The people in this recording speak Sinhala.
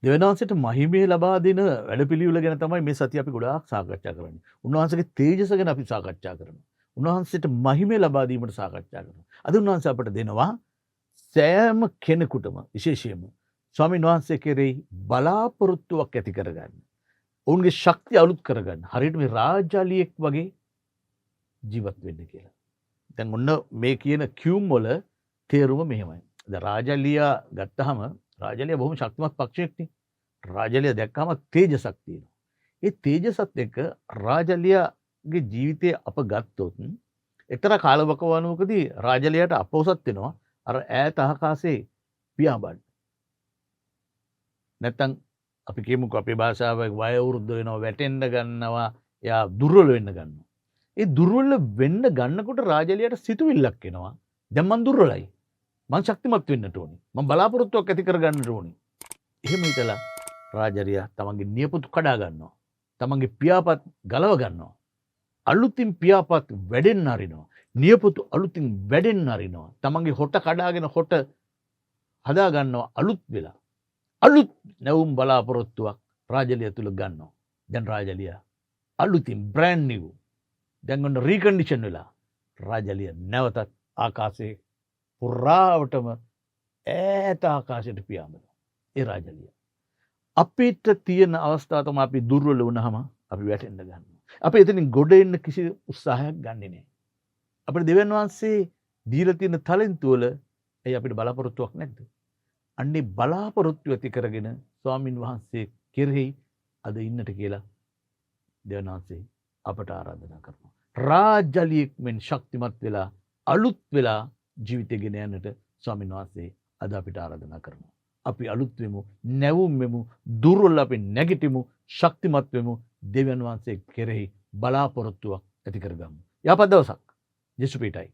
දෙවියන් වහන්සේට මහිමය ලබා දෙන වැඩපිළිවෙල ගැන තමයි මේ සතිය අපි ගොඩාක් සාකච්ඡා කරන්නේ. උන්වහන්සේගේ තේජස ගැන අපි සාකච්ඡා කරනවා. උන්වහන්සේට මහිමය ලබා දීමට සාකච්ඡා කරනවා. අද උන්වහන්සේ අපට දෙනවා සෑම කෙනෙකුටම විශේෂයෙන්ම ස්වාමීන් වහන්සේ කෙරෙහි බලාපොරොත්තුවක් ඇති කරගන්න. ඔවුන්ගේ ශක්තිය අලුත් කරගන්න. හරියට මේ රාජාලියෙක් වගේ ජීවත් වෙන්න කියලා. දැන් ඔන්න මේ කියන කියුම් වල තේරුම මෙහෙමයි. දැන් රාජාලියා ගත්තාම රාජාලියා බොහොම ශක්තිමත් පක්ෂයෙක්නේ. රාජාලියා දැක්කම තේජසක් තියෙනවා. ඒ තේජසත් එක්ක රාජාලියාගේ ජීවිතය අප ගත්තොත් එක්තරා කාලවකවානුවකදී රාජාලියාට අපොසත් වෙනවා අර ඈත ආකාශයේ පියාඹන්න. නැත්තම් අපි කියමුකෝ අපේ භාෂාවේ වය වෘද්ධ වෙනවා, වැටෙන්න ගන්නවා, එයා දුර්වල වෙන්න ගන්නවා. ඒ දුර්වල වෙන්න ගන්නකොට රාජාලියාට සිතුවිල්ලක් එනවා. දැන් මං දුර්වලයි. මං ශක්තිමත් වෙන්නට ඕනේ. මං බලාපොරොත්තුවක් ඇති කර ගන්නට ඕනේ. එහෙම හිතලා රාජාලියා තමන්ගේ නියපොතු කඩා ගන්නවා. තමන්ගේ පියාපත් ගලව ගන්නවා. අලුතින් පියාපත් වැඩෙන්න අරිනවා. නියපොතු අලුතින් වැඩෙන්න අරිනවා. තමන්ගේ හොට කඩාගෙන හොට හදා ගන්නවා අලුත් වෙලා. අලුත් නැවුම් බලාපොරොත්තුවක් රාජාලියා තුල ගන්නවා. දැන් රාජාලියා අලුතින් බ්‍රෑන්ඩ් නිව්. දැන් ඔන්න රීකන්ඩිෂන් වෙලා රාජාලියා නැවතත් ආකාශයේ පුරාවටම ඈත ආකාශයට පියාඹනවා. ඒ රාජාලියා. අපිට තියෙන අවස්ථාව තමයි අපි දුර්වල වුණාම අපි වැටෙන්න ගන්නවා. අපි එතනින් ගොඩ එන්න කිසි උත්සාහයක් ගන්නෙ නෑ. අපිට දෙවියන් වහන්සේ දීලා තියෙන ටැලන්ට් වල අපිට බලාපොරොත්තුවක් නැද්ද? අන්නේ බලාපොරොත්තු ඇති කරගෙන ස්වාමින් වහන්සේ කෙරෙහි අද ඉන්නට කියලා දෙවියන් වහන්සේ අපට ආරාධනා කරනවා. රාජ්‍යලියෙක් මෙන් ශක්තිමත් වෙලා අලුත් වෙලා ජීවිතය ගෙන යන්නට ස්වාමින් වහන්සේ අද අපිට ආරාධනා කරනවා. අපි අලුත් වෙමු, නැවුම් වෙමු, දුර්වල අපි නැගිටිමු, ශක්තිමත් වෙමු, දෙවියන් වහන්සේ කෙරෙහි බලාපොරොත්තුවක් ඇති කරගමු. යහපත් දවසක්. ජේසුස් පිටයි.